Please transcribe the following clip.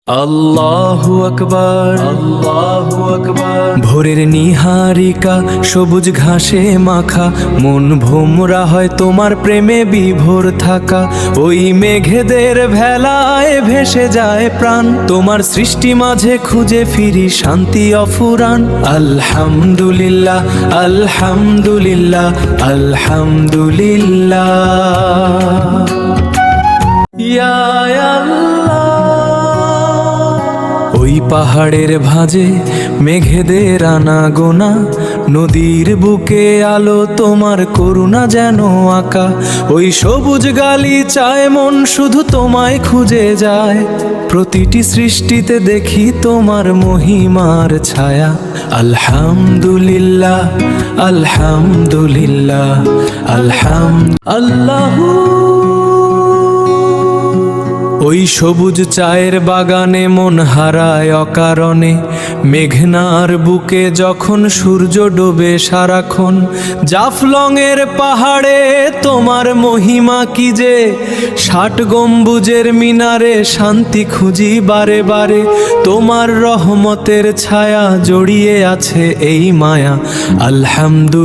আল্লাহু আকবার, আল্লাহু আকবার। ভোরের নিহারিকা সবুজ ঘাসে মাখা, মন ভোমরা হয় তোমার প্রেমে বিভোর থাকা। ওই মেঘেদের ভেলায় ভেসে যায় প্রাণ, তোমার সৃষ্টি মাঝে খুঁজে ফিরি শান্তি অফুরান। আলহামদুলিল্লাহ, আলহামদুলিল্লাহ, আলহামদুলিল্লাহ। ইয়া আল্লাহ। ওই পাহাড়ের ভাঁজে মেঘেদের আনাগোনা, নদীর বুকে আলো তোমার করুণা যেন আঁকা। ওই সবুজ গালিচায় মন শুধু তোমায় খুঁজে যায়, প্রতিটি সৃষ্টিতে দেখি তোমার মহিমার ছায়া। আলহামদুলিল্লাহ, আলহামদুলিল্লাহ, আল্লাহু। ওই সবুজ চায়ের বাগানে মন হারায় অকারণে, মেঘনার বুকে যখন সূর্য ডোবে সারাক্ষণ। জাফলংয়ের পাহাড়ে তোমার মহিমা কি যে, 60 গম্বুজের মিনারে শান্তি খুঁজি বারে বারে। তোমার রহমতের ছায়া জড়িয়ে আছে এই মায়া। আলহামদুলিল্লাহ।